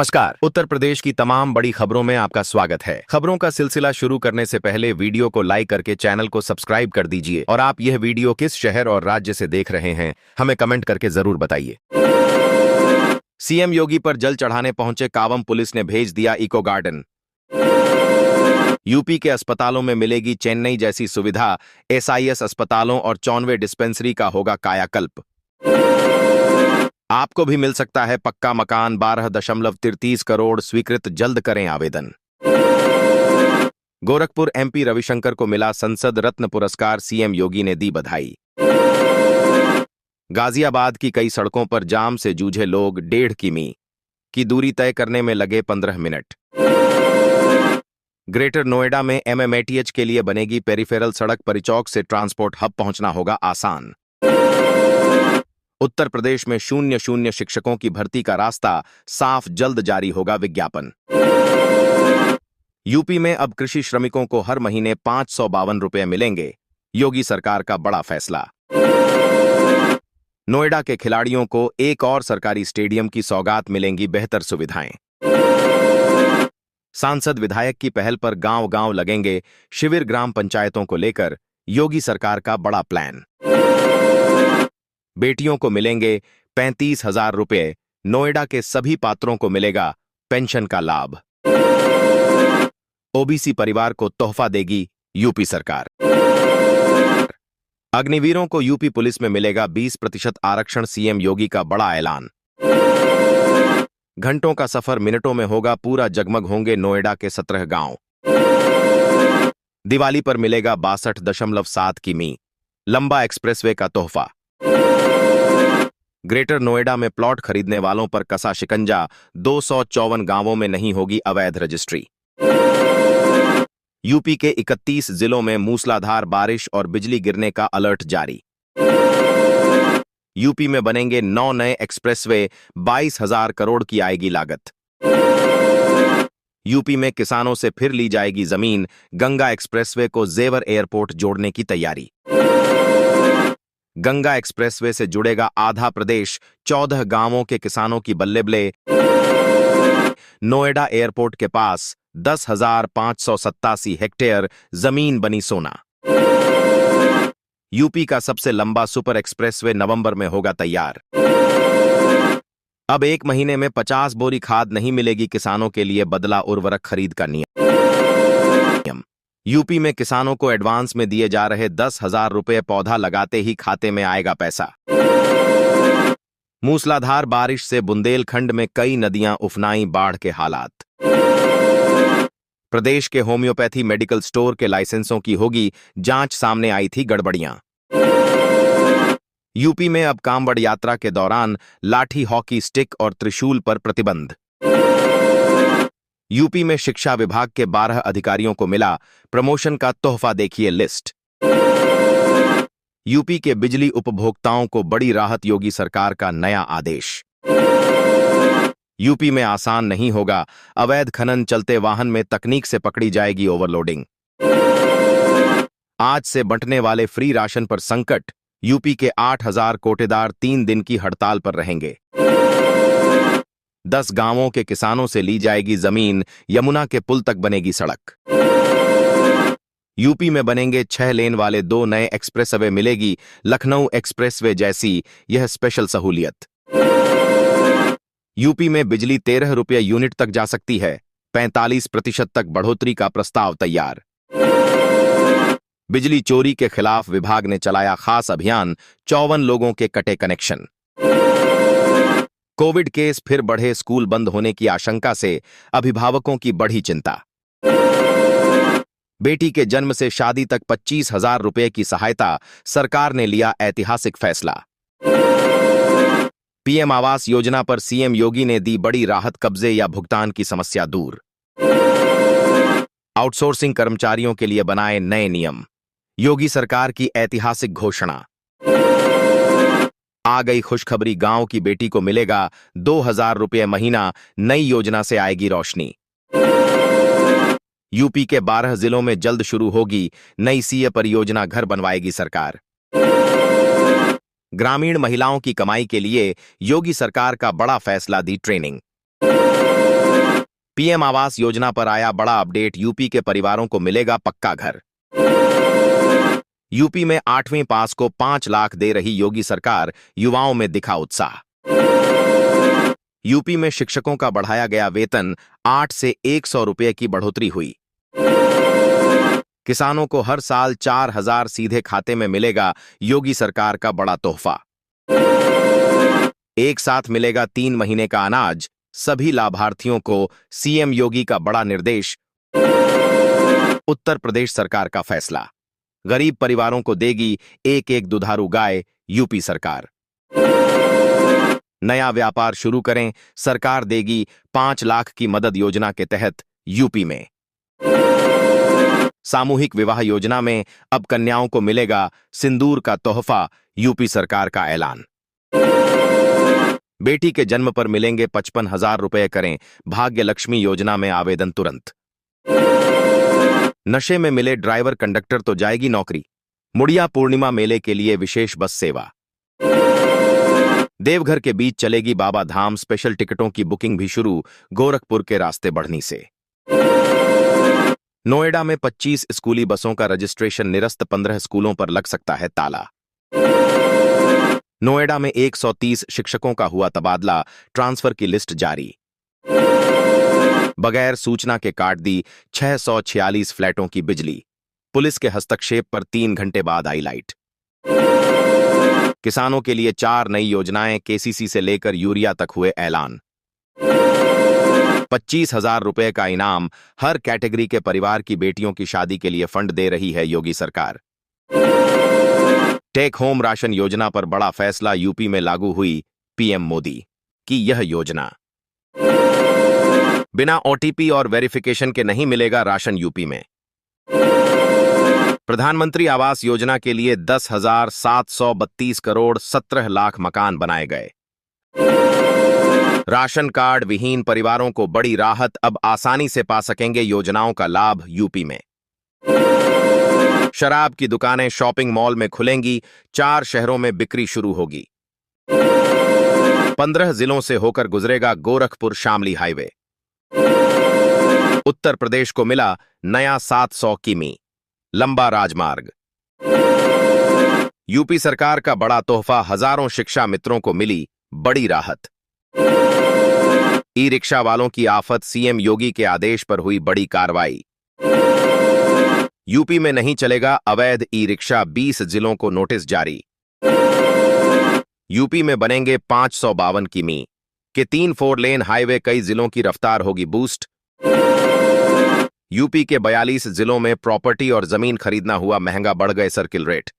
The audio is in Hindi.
नमस्कार। उत्तर प्रदेश की तमाम बड़ी खबरों में आपका स्वागत है। खबरों का सिलसिला शुरू करने से पहले वीडियो को लाइक करके चैनल को सब्सक्राइब कर दीजिए और आप यह वीडियो किस शहर और राज्य से देख रहे हैं हमें कमेंट करके जरूर बताइए। सीएम योगी पर जल चढ़ाने पहुंचे कावम पुलिस ने भेज दिया इको गार्डन। यूपी के अस्पतालों में मिलेगी चेन्नई जैसी सुविधा, एसआईएस अस्पतालों और 94 डिस्पेंसरी का होगा कायाकल्प। आपको भी मिल सकता है पक्का मकान, 12.33 करोड़ स्वीकृत, जल्द करें आवेदन। गोरखपुर एमपी रविशंकर को मिला संसद रत्न पुरस्कार, सीएम योगी ने दी बधाई। गाजियाबाद की कई सड़कों पर जाम से जूझे लोग, 1.5 किमी की दूरी तय करने में लगे 15 मिनट। ग्रेटर नोएडा में एमएमएटीएच के लिए बनेगी पेरिफेरल सड़क, परिचौक से ट्रांसपोर्ट हब पहुंचना होगा आसान। उत्तर प्रदेश में 0-0 शिक्षकों की भर्ती का रास्ता साफ, जल्द जारी होगा विज्ञापन। यूपी में अब कृषि श्रमिकों को हर महीने 552 रुपये मिलेंगे, योगी सरकार का बड़ा फैसला। नोएडा के खिलाड़ियों को एक और सरकारी स्टेडियम की सौगात, मिलेंगी बेहतर सुविधाएं। सांसद विधायक की पहल पर गांव-गांव लगेंगे शिविर, ग्राम पंचायतों को लेकर योगी सरकार का बड़ा प्लान। बेटियों को मिलेंगे 35,000 रुपये, नोएडा के सभी पात्रों को मिलेगा पेंशन का लाभ। ओबीसी परिवार को तोहफा देगी यूपी सरकार। अग्निवीरों को यूपी पुलिस में मिलेगा 20% आरक्षण, सीएम योगी का बड़ा ऐलान। घंटों का सफर मिनटों में होगा पूरा, जगमग होंगे नोएडा के 17 गांव। दिवाली पर मिलेगा 62.7 किमी लंबा एक्सप्रेसवे का तोहफा। ग्रेटर नोएडा में प्लॉट खरीदने वालों पर कसा शिकंजा, 254 गांवों में नहीं होगी अवैध रजिस्ट्री। यूपी के 31 जिलों में मूसलाधार बारिश और बिजली गिरने का अलर्ट जारी। यूपी में बनेंगे 9 नए एक्सप्रेसवे, 22,000 करोड़ की आएगी लागत। यूपी में किसानों से फिर ली जाएगी जमीन, गंगा एक्सप्रेसवे को जेवर एयरपोर्ट जोड़ने की तैयारी। गंगा एक्सप्रेसवे से जुड़ेगा आधा प्रदेश, 14 गांवों के किसानों की बल्ले-बल्ले। नोएडा एयरपोर्ट के पास 10,587 हेक्टेयर जमीन बनी सोना। यूपी का सबसे लंबा सुपर एक्सप्रेसवे नवंबर में होगा तैयार। अब 1 महीने में 50 बोरी खाद नहीं मिलेगी किसानों के लिए, बदला उर्वरक खरीद का नियम। यूपी में किसानों को एडवांस में दिए जा रहे 10,000 रुपये, पौधा लगाते ही खाते में आएगा पैसा। मूसलाधार बारिश से बुंदेलखंड में कई नदियां उफनाई, बाढ़ के हालात। प्रदेश के होम्योपैथी मेडिकल स्टोर के लाइसेंसों की होगी जांच, सामने आई थी गड़बड़ियां। यूपी में अब कांवड़ यात्रा के दौरान लाठी, हॉकी स्टिक और त्रिशूल पर प्रतिबंध। यूपी में शिक्षा विभाग के 12 अधिकारियों को मिला प्रमोशन का तोहफा, देखिए लिस्ट। यूपी के बिजली उपभोक्ताओं को बड़ी राहत, योगी सरकार का नया आदेश। यूपी में आसान नहीं होगा अवैध खनन, चलते वाहन में तकनीक से पकड़ी जाएगी ओवरलोडिंग। आज से बंटने वाले फ्री राशन पर संकट, यूपी के 8,000 कोटेदार 3 दिन की हड़ताल पर रहेंगे। 10 गांवों के किसानों से ली जाएगी जमीन, यमुना के पुल तक बनेगी सड़क। यूपी में बनेंगे 6 लेन वाले 2 नए एक्सप्रेसवे, मिलेगी लखनऊ एक्सप्रेसवे जैसी यह स्पेशल सहूलियत। यूपी में बिजली 13 रुपये यूनिट तक जा सकती है, 45% तक बढ़ोतरी का प्रस्ताव तैयार। बिजली चोरी के खिलाफ विभाग ने चलाया खास अभियान, 54 लोगों के कटे कनेक्शन। कोविड केस फिर बढ़े, स्कूल बंद होने की आशंका से अभिभावकों की बढ़ी चिंता। बेटी के जन्म से शादी तक 25,000 रुपये की सहायता, सरकार ने लिया ऐतिहासिक फैसला। पीएम आवास योजना पर सीएम योगी ने दी बड़ी राहत, कब्जे या भुगतान की समस्या दूर। आउटसोर्सिंग कर्मचारियों के लिए बनाए नए नियम, योगी सरकार की ऐतिहासिक घोषणा। आ गई खुशखबरी, गांव की बेटी को मिलेगा 2,000 रुपये महीना, नई योजना से आएगी रोशनी। यूपी के 12 जिलों में जल्द शुरू होगी नई सीए परियोजना, घर बनवाएगी सरकार। ग्रामीण महिलाओं की कमाई के लिए योगी सरकार का बड़ा फैसला, दी ट्रेनिंग। पीएम आवास योजना पर आया बड़ा अपडेट। यूपी के परिवारों को मिलेगा पक्का घर। यूपी में 8वीं पास को 5 लाख दे रही योगी सरकार, युवाओं में दिखा उत्साह। यूपी में शिक्षकों का बढ़ाया गया वेतन, 8 से 100 रुपये की बढ़ोतरी हुई। किसानों को हर साल 4,000 सीधे खाते में मिलेगा, योगी सरकार का बड़ा तोहफा। एक साथ मिलेगा 3 महीने का अनाज, सभी लाभार्थियों को सीएम योगी का बड़ा निर्देश। उत्तर प्रदेश सरकार का फैसला, गरीब परिवारों को देगी एक दुधारू गाय, यूपी सरकार। नया व्यापार शुरू करें, सरकार देगी 5 लाख की मदद योजना के तहत यूपी में। सामूहिक विवाह योजना में अब कन्याओं को मिलेगा सिंदूर का तोहफा, यूपी सरकार का ऐलान। बेटी के जन्म पर मिलेंगे 55,000 रुपये, करें भाग्य लक्ष्मी योजना में आवेदन तुरंत। नशे में मिले ड्राइवर कंडक्टर तो जाएगी नौकरी, मुड़िया पूर्णिमा मेले के लिए विशेष बस सेवा। देवघर के बीच चलेगी बाबा धाम स्पेशल, टिकटों की बुकिंग भी शुरू, गोरखपुर के रास्ते बढ़नी से। नोएडा में 25 स्कूली बसों का रजिस्ट्रेशन निरस्त, 15 स्कूलों पर लग सकता है ताला। नोएडा में 130 शिक्षकों का हुआ तबादला, ट्रांसफर की लिस्ट जारी। बगैर सूचना के काट दी 646 फ्लैटों की बिजली, पुलिस के हस्तक्षेप पर 3 घंटे बाद आई लाइट। किसानों के लिए 4 नई योजनाएं, केसीसी से लेकर यूरिया तक हुए ऐलान। 25,000 रुपये का इनाम, हर कैटेगरी के परिवार की बेटियों की शादी के लिए फंड दे रही है योगी सरकार। टेक होम राशन योजना पर बड़ा फैसला, यूपी में लागू हुई पीएम मोदी की यह योजना। बिना ओटीपी और वेरिफिकेशन के नहीं मिलेगा राशन यूपी में। प्रधानमंत्री आवास योजना के लिए 10,732 करोड़ 17 लाख मकान बनाए गए। राशन कार्ड विहीन परिवारों को बड़ी राहत, अब आसानी से पा सकेंगे योजनाओं का लाभ यूपी में। शराब की दुकानें शॉपिंग मॉल में खुलेंगी, 4 शहरों में बिक्री शुरू होगी। 15 जिलों से होकर गुजरेगा गोरखपुर शामली हाईवे। उत्तर प्रदेश को मिला नया 700 किमी लंबा राजमार्ग। यूपी सरकार का बड़ा तोहफा, हजारों शिक्षा मित्रों को मिली बड़ी राहत। ई रिक्शा वालों की आफत, सीएम योगी के आदेश पर हुई बड़ी कार्रवाई। यूपी में नहीं चलेगा अवैध ई रिक्शा, 20 जिलों को नोटिस जारी। यूपी में बनेंगे 552 किमी के 3 4 लेन हाईवे, कई जिलों की रफ्तार होगी बूस्ट। यूपी के 42 जिलों में प्रॉपर्टी और जमीन खरीदना हुआ महंगा, बढ़ गए सर्किल रेट।